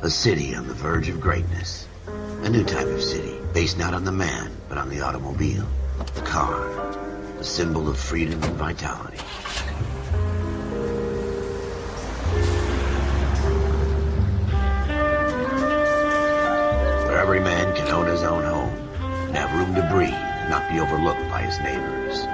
A city on the verge of greatness. A new type of city, based not on the man, but on the automobile. The car. The symbol of freedom and vitality. Where every man can own his own home, and have room to breathe, and not be overlooked by his neighbors.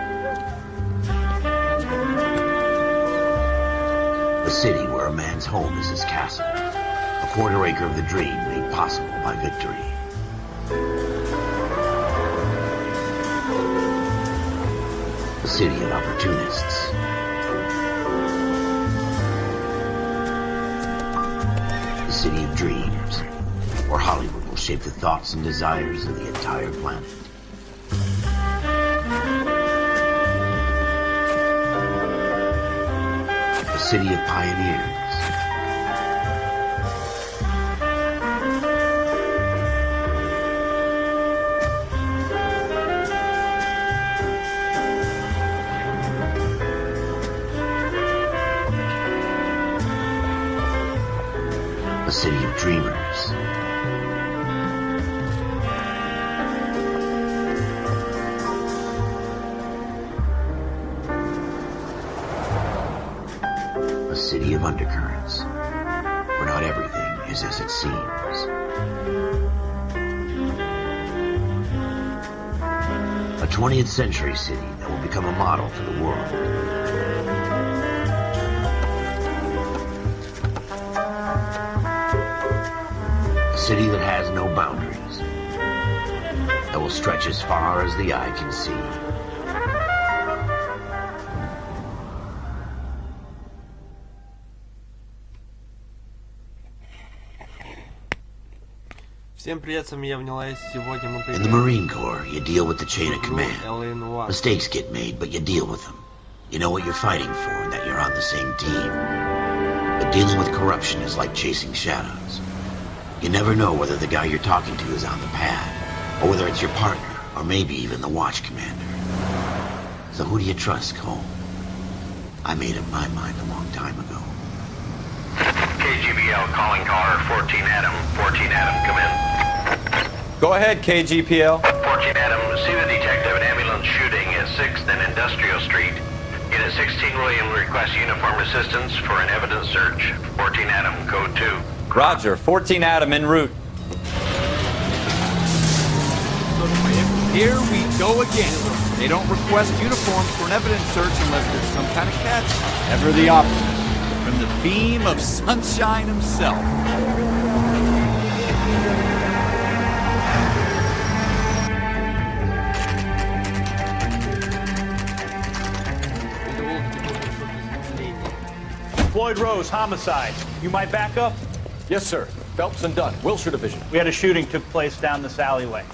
A city where a man's home is his castle. A quarter acre of the dream made possible by victory. A city of opportunists. A city of dreams, where Hollywood will shape the thoughts and desires of the entire planet. A city of pioneers. A city of dreamers. A city of undercurrents, where not everything is as it seems. A 20th century city that will become a model for the world. A city that has no boundaries, that will stretch as far as the eye can see. Всем привет, с вами я в L.A. Сегодня мы In the Marine Corps, you deal with the chain of command. L.A. Noire. Mistakes get made, but you deal with them. You know what you're fighting for, and that you're on the same team. But dealing with corruption is like chasing shadows. You never know whether the guy you're talking to is on the pad, or whether it's your partner, or maybe even the watch commander. So who do you trust, Cole? I made up my mind a long time ago. KGBL calling caller 14 Adam. 14 Adam, come in. Go ahead, KGPL. 14 Adam, see the detective, an ambulance shooting at 6th and Industrial Street. Unit 16 William requests uniform assistance for an evidence search. 14 Adam, code 2. Roger, 14 Adam en route. Here we go again. They don't request uniforms for an evidence search unless there's some kind of catch. Ever the opposite. From the beam of sunshine himself. Floyd Rose, homicide. You might back up? Yes, sir. Phelps and Dunn, Wilshire Division. We had a shooting took place down this alleyway.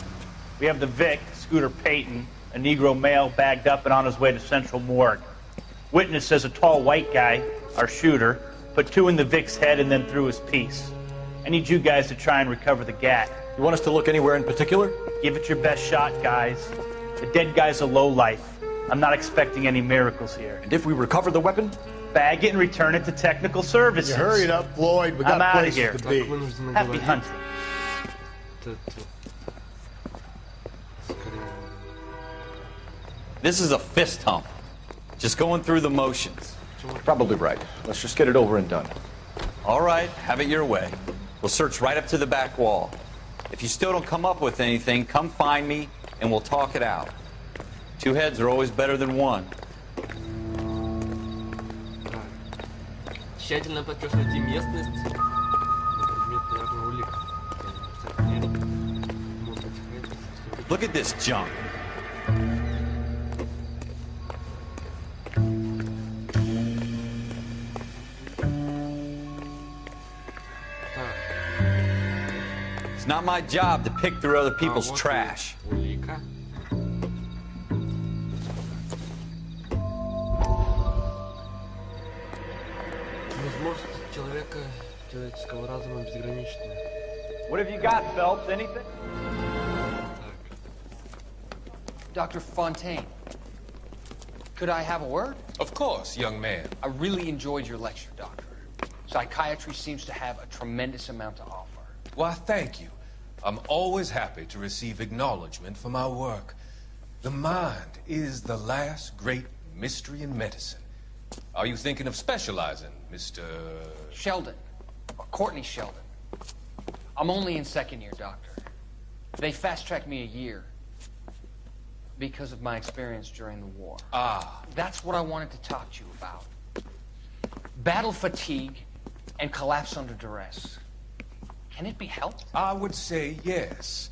We have the Vic, Scooter Payton, a Negro male bagged up and on his way to Central Morgue. Witness says a tall white guy, our shooter, put 2 in the Vic's head and then threw his piece. I need you guys to try and recover the gat. You want us to look anywhere in particular? Give it your best shot, guys. The dead guy's a lowlife. I'm not expecting any miracles here. And if we recover the weapon? Bag it and return it to technical services. You hurry it up, Floyd. We got I'm outta places here. to be. Happy hunting. This is a fist hump. Just going through the motions. Probably right. Let's just get it over and done. All right, have it your way. We'll search right up to the back wall. If you still don't come up with anything, come find me and we'll talk it out. 2 heads are always better than 1. Тщательно подчеркните местность. Предмет, наверное, улик. Look at this junk. It's not my job to pick through other people's trash. Улика. Возможности человека человеческого разума безграничны. What have you got, Phelps? Anything? Dr. Fontaine, could I have a word? Of course, young man. I really enjoyed your lecture, Doctor. Psychiatry seems to have a tremendous amount to offer. Why, thank you. I'm always happy to receive acknowledgement for my work. The mind is the last great mystery in medicine. Are you thinking of specializing, Mr. Sheldon. Or Courtney Sheldon. I'm only in second year, Doctor. They fast-tracked me a year because of my experience during the war. Ah. That's what I wanted to talk to you about. Battle fatigue and collapse under duress. Can it be helped? I would say yes,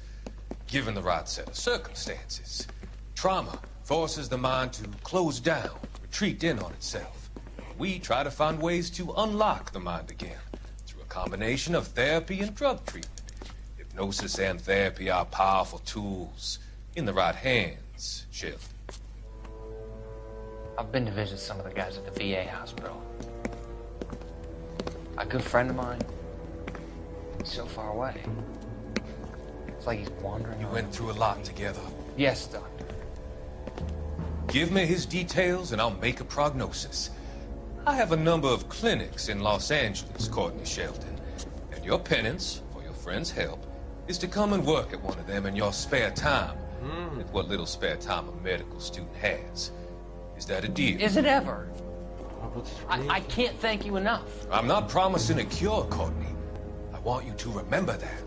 given the right set of circumstances. Trauma forces the mind to close down, retreat in on itself. We try to find ways to unlock the mind again through a combination of therapy and drug treatment. Hypnosis and therapy are powerful tools in the right hands, Sheldon. I've been to visit some of the guys at the VA hospital. A good friend of mine, he's so far away. It's like he's wandering You around. went through a lot together. Yes, Doctor. Give me his details and I'll make a prognosis. I have a number of clinics in Los Angeles, Courtney Sheldon, and your penance, for your friend's help, is to come and work at one of them in your spare time, with what little spare time a medical student has. Is that a deal? Is it ever? I can't thank you enough. I'm not promising a cure, Courtney. I want you to remember that.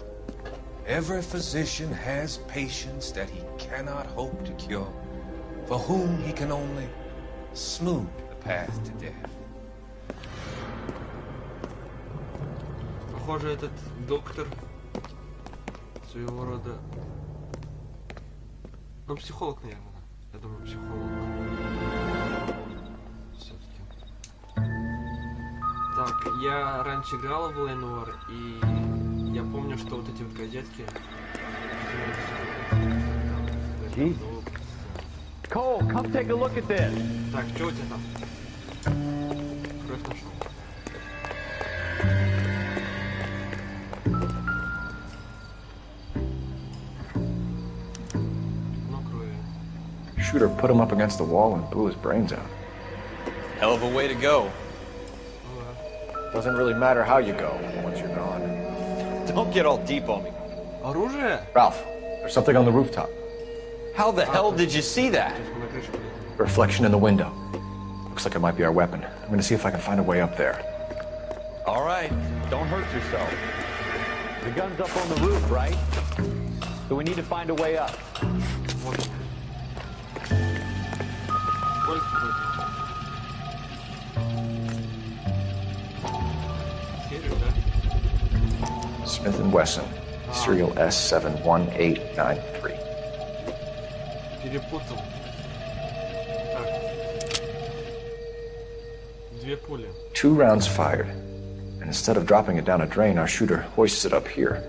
Every physician has patients that he cannot hope to cure, for whom he can only smooth the path to death. Похоже, этот доктор своего рода... Ну, психолог, наверное. Я думаю, психолог. Все-таки. Так, я раньше играл в L.A. Noire, и я помню, что вот эти вот газетки... Cole, come take a look at this. Так, что у тебя там? Кровь нашел. Shooter put him up against the wall and blew his brains out. Hell of a way to go. Doesn't really matter how you go once you're gone. Don't get all deep on me. Оружие? Ralph, there's something on the rooftop. How the hell did you see that? На крыше полезли. A reflection in the window. Looks like it might be our weapon. I'm gonna see if I can find a way up there. All right, don't hurt yourself. The gun's up on the roof, right? So we need to find a way up. Вот. Сколько вроде? Серию, да? Smith & Wesson, serial S71893. Перепутал. Так. Две пули. 2 rounds fired. And instead of dropping it down a drain, our shooter hoists it up here.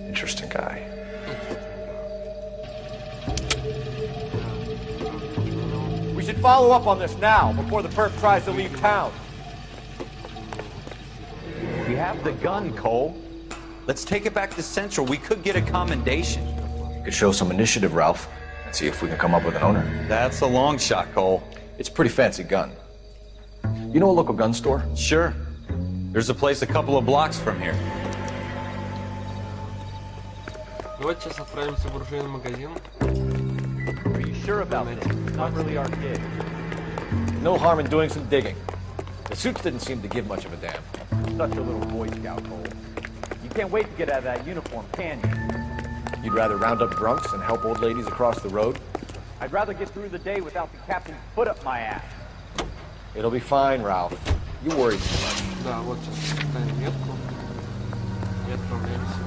Interesting guy. We should follow up on this now, before the perp tries to leave town. We have the gun, Cole. Let's take it back to Central. We could get a commendation. You could show some initiative, Ralph, and see if we can come up with an owner. That's a long shot, Cole. It's a pretty fancy gun. You know a local gun store? Sure. There's a place a couple of blocks from here. Давайте сейчас отправимся в оружейный магазин. Are you sure about this? It's not really our kid. No harm in doing some digging. The suits didn't seem to give much of a damn. Such a little Boy Scout, Cole. You can't wait to get out of that uniform, can you? You'd rather round up drunks and help old ladies across the road? I'd rather get through the day without the captain's foot up my ass. It'll be fine, Ralph. You worry too much. Да, вот сейчас ставим метку и отправляемся.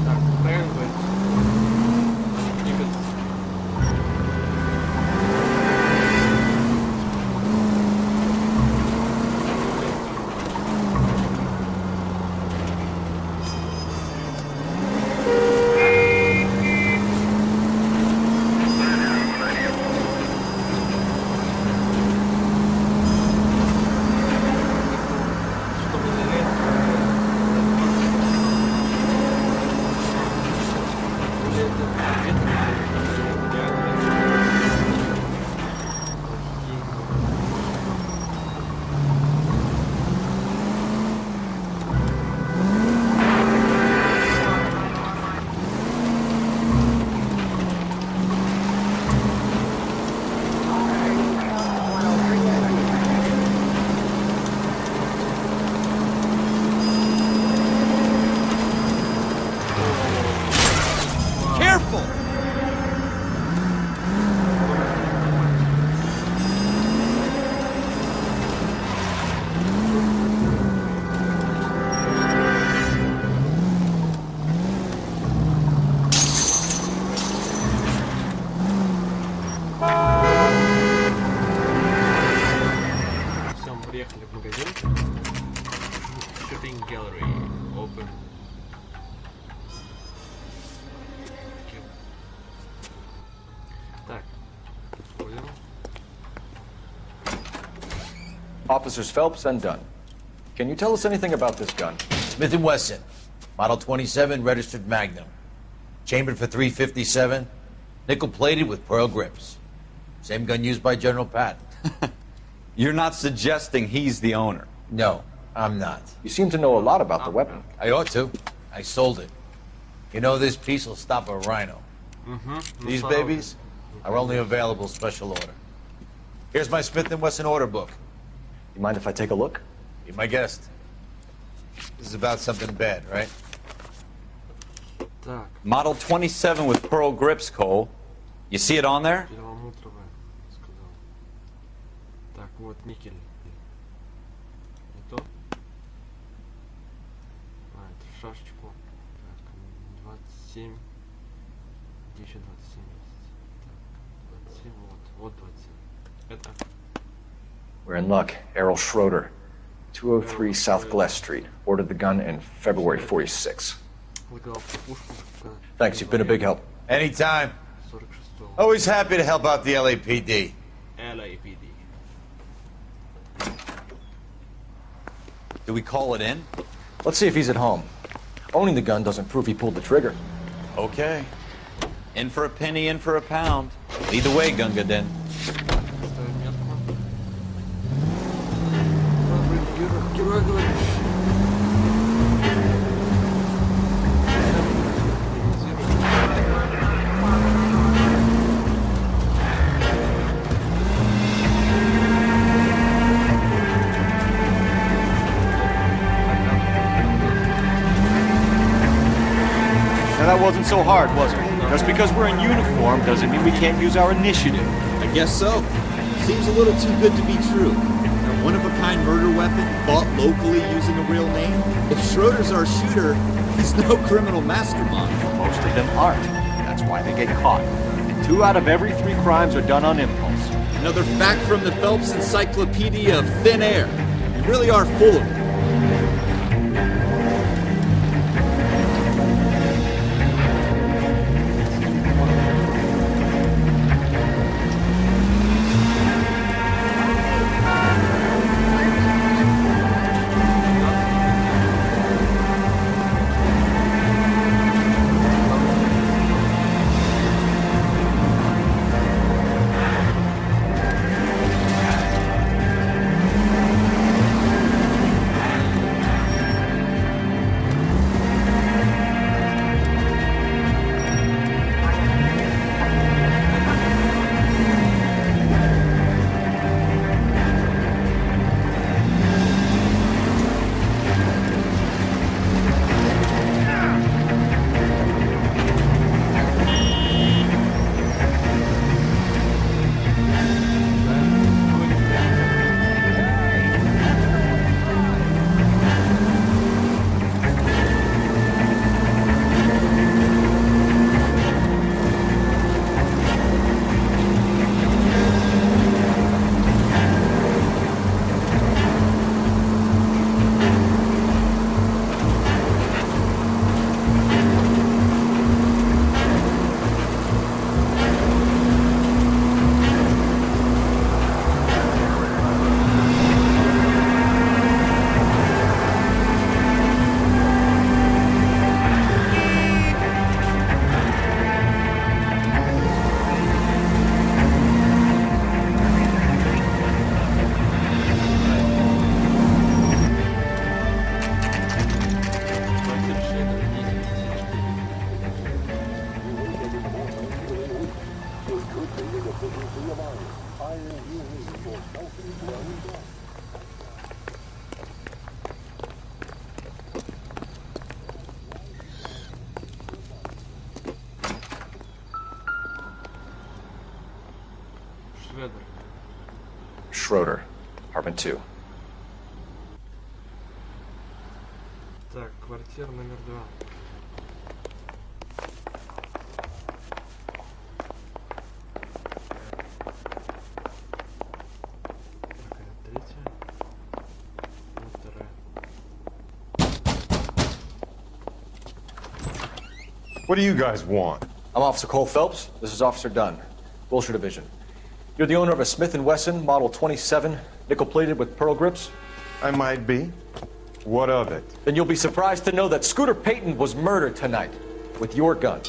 Так, правильно говорится? Двигаться. Что мне нравится? Officers Phelps and Dunn. Can you tell us anything about this gun? Smith & Wesson, Model 27, registered Magnum. Chambered for .357, nickel-plated with pearl grips. Same gun used by General Patton. You're not suggesting he's the owner? No, I'm not. You seem to know a lot about the weapon. I ought to. I sold it. You know, this piece will stop a rhino. These babies are only available special order. Here's my Smith & Wesson order book. You mind if I take a look? Be my guest. This is about something bad, right? Так, Model 27 with pearl grips, Cole. You see it on there? перламутровая, сказал. Так, вот никель. Не то? А, это в шашечку. Так, 27. Где еще 27 есть? Так, 27, вот 27. Это. We're in luck. Errol Schroeder, 203 South Glass Street. Ordered the gun in February 46. Заказал пушку. Thanks, you've been a big help. Anytime. 46-го. Always happy to help out the LAPD. LAPD. Do we call it in? Let's see if he's at home. Owning the gun doesn't prove he pulled the trigger. Okay. In for a penny, in for a pound. Lead the way, Gunga Din. Ставим метку. Герой говорит. Now that wasn't so hard, was it? Just because we're in uniform doesn't mean we can't use our initiative. I guess so. Seems a little too good to be true. A one-of-a-kind murder weapon bought locally using a real name? If Schroeder's our shooter, he's no criminal mastermind. Most of them aren't. That's why they get caught. And 2 out of every 3 crimes are done on impulse. Another fact from the Phelps Encyclopedia of Thin Air. You really are full of it. Schroeder, apartment 2. Так, квартира номер 2. Такая третья. Вот вторая. What do you guys want? I'm Officer Cole Phelps. This is Officer Dunn, Wilshire Division. You're the owner of a Smith & Wesson Model 27 Nickel-plated with pearl grips? I might be. What of it? Then you'll be surprised to know that Scooter Payton was murdered tonight with your gun.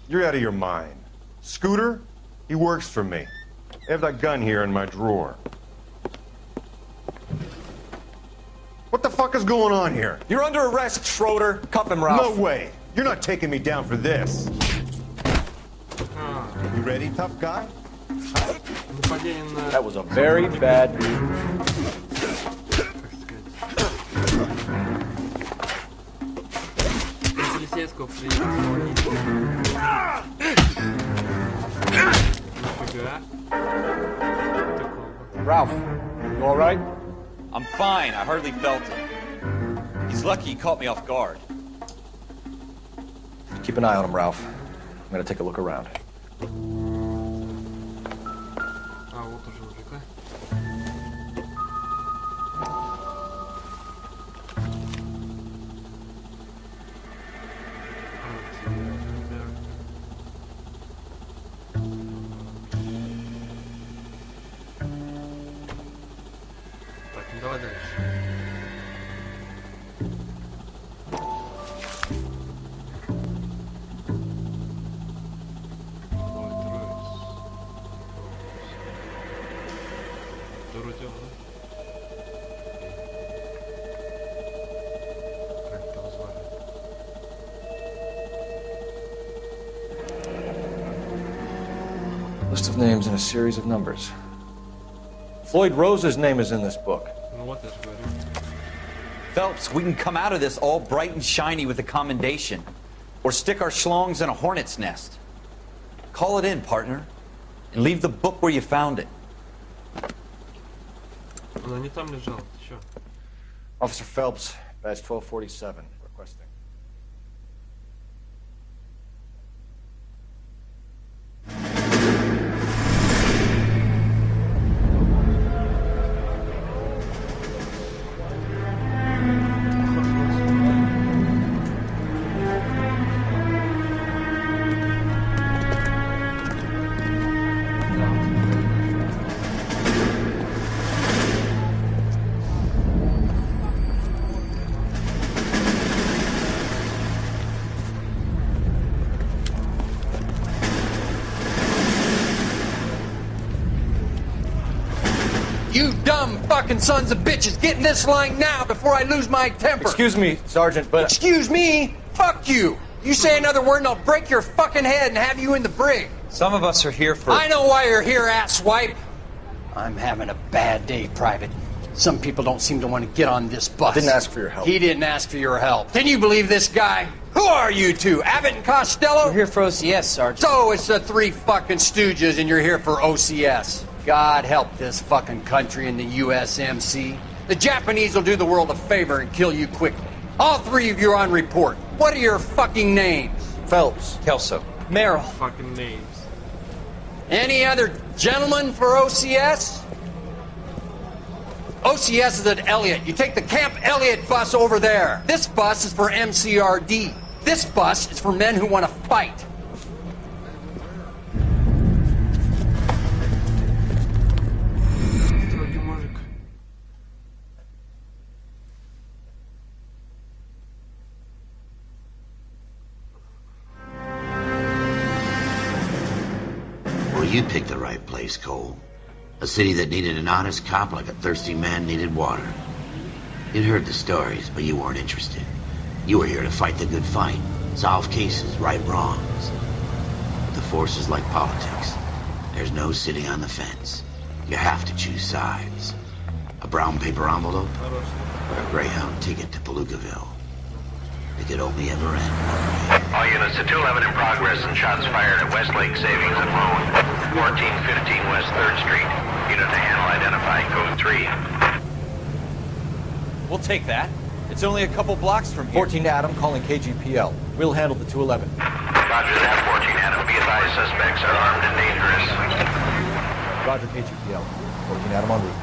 You're out of your mind. Scooter? He works for me. I have that gun here in my drawer. What the fuck is going on here? You're under arrest, Schroeder. Cuff him, Ralph. No way. You're not taking me down for this. You ready, tough guy? Нападение на... That was a very bad move. Полицейского приехал. Нифига. Такого. Ralph, you all right? I'm fine. I hardly felt it. He's lucky he caught me off guard. Keep an eye on him, Ralph. I'm gonna take a look around. А, вот уже мужика. Так, ну давай дальше. List of names and a series of numbers. Floyd Rose's name is in this book. Ну вот я же говорю. Phelps, we can come out of this all bright and shiny with a commendation. Or stick our schlongs in a hornet's nest. Call it in, partner. And leave the book where you found it. Она не там лежала, ты чё? Officer Phelps, badge 1247, requesting. You dumb fucking sons of bitches, get in this line now before I lose my temper. Excuse me, Sergeant, but... Excuse me? Fuck you. You say another word and I'll break your fucking head and have you in the brig. Some of us are here for... I know why you're here, asswipe. I'm having a bad day, Private. Some people don't seem to want to get on this bus. Didn't ask for your help. He didn't ask for your help. Can you believe this guy? Who are you two? Abbott and Costello? We're here for OCS, Sergeant. So it's the three fucking stooges and you're here for OCS. God help this fucking country and the USMC. The Japanese will do the world a favor and kill you quickly. All three of you are on report. What are your fucking names? Phelps. Kelso. Merrill. Fucking names. Any other gentlemen for OCS? OCS is at Elliott. You take the Camp Elliott bus over there. This bus is for MCRD. This bus is for men who want to fight. Строгий мужик. Well, you picked the right place, Cole. A city that needed an honest cop like a thirsty man needed water. You'd heard the stories, but you weren't interested. You were here to fight the good fight, solve cases, right wrongs. But the force is like politics. There's no sitting on the fence. You have to choose sides. A brown paper envelope or a Greyhound ticket to Palookaville. It could only ever end one way. All units to 211 in progress and shots fired at Westlake Savings and Loan, 1415 West 3rd Street. Unit to handle identified code 3. We'll take that. It's only a couple blocks from here. 14 Adam calling KGPL. We'll handle the 211. Roger that, 14 Adam. Be advised, suspects are armed and dangerous. Roger KGPL. 14 Adam en route.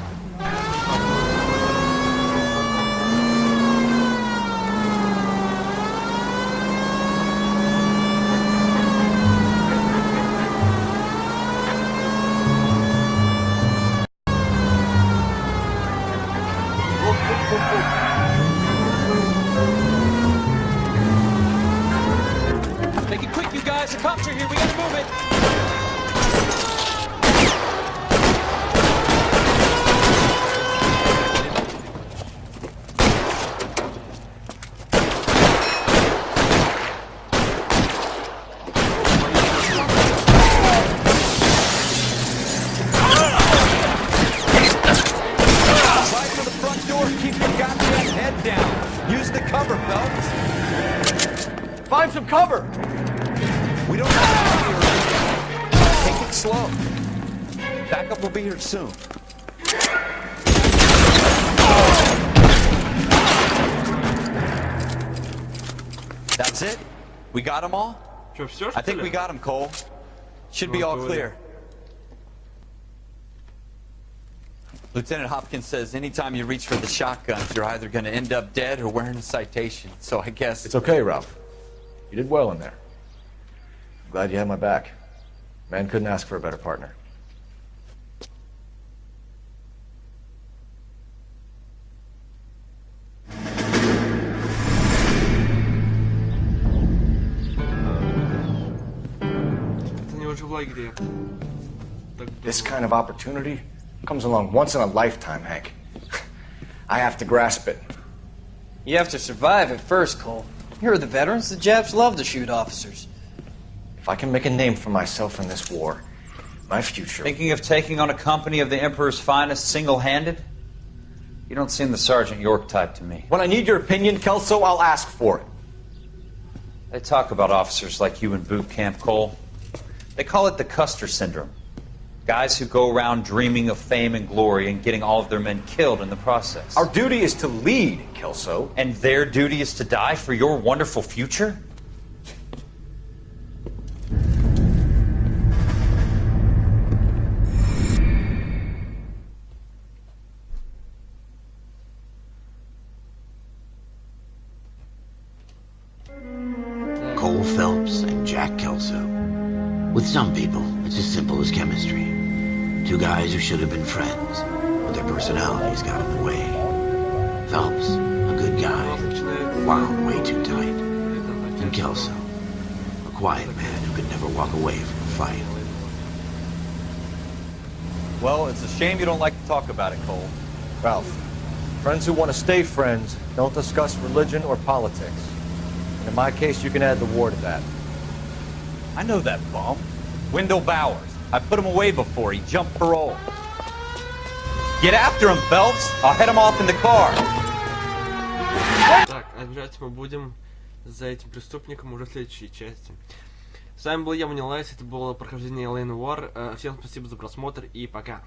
Make it quick, you guys. The cops are here. We gotta move it. Slide for the front door. Keep your goddamn head down. Use the cover, Phelps. Find some cover! We don't have to be Take it slow. Backup will be here soon. That's it? We got them all? Чё, всё, I что think ли? we got them, Cole. Should be Ну, all говори. clear. Lieutenant Hopkins says anytime you reach for the shotguns, you're either going to end up dead or wearing a citation. So I guess... It's okay, Ralph. You did well in there. I'm glad you had my back. Man couldn't ask for a better partner. Это не уже в лагере. Так This kind of opportunity comes along once in a lifetime, Hank. I have to grasp it. You have to survive at first, Cole. Here are the veterans. The Japs love to shoot officers. If I can make a name for myself in this war, my future... Thinking of taking on a company of the Emperor's finest single-handed? You don't seem the Sergeant York type to me. When I need your opinion, Kelso, I'll ask for it. They talk about officers like you in boot camp, Cole. They call it the Custer Syndrome. Guys who go around dreaming of fame and glory and getting all of their men killed in the process. Our duty is to lead, Kelso. And their duty is to die for your wonderful future? Cole Phelps and Jack Kelso. With some people, it's as simple as chemistry. Two guys who should have been friends, but their personalities got in the way. Phelps, a good guy, wound way too tight. And Kelso, a quiet man who could never walk away from a fight. Well, it's a shame you don't like to talk about it, Cole. Ralph, friends who want to stay friends don't discuss religion or politics. And in my case, you can add the war to that. I know that bum. Wendell Bowers. I put him away before. He jumped parole. Get after him, Phelps. I'll head him off in the car. Так, отбирать мы будем за этим преступником уже в следующей части. С вами был я, Noire, это было прохождение L.A. Noire. Всем спасибо за просмотр и пока.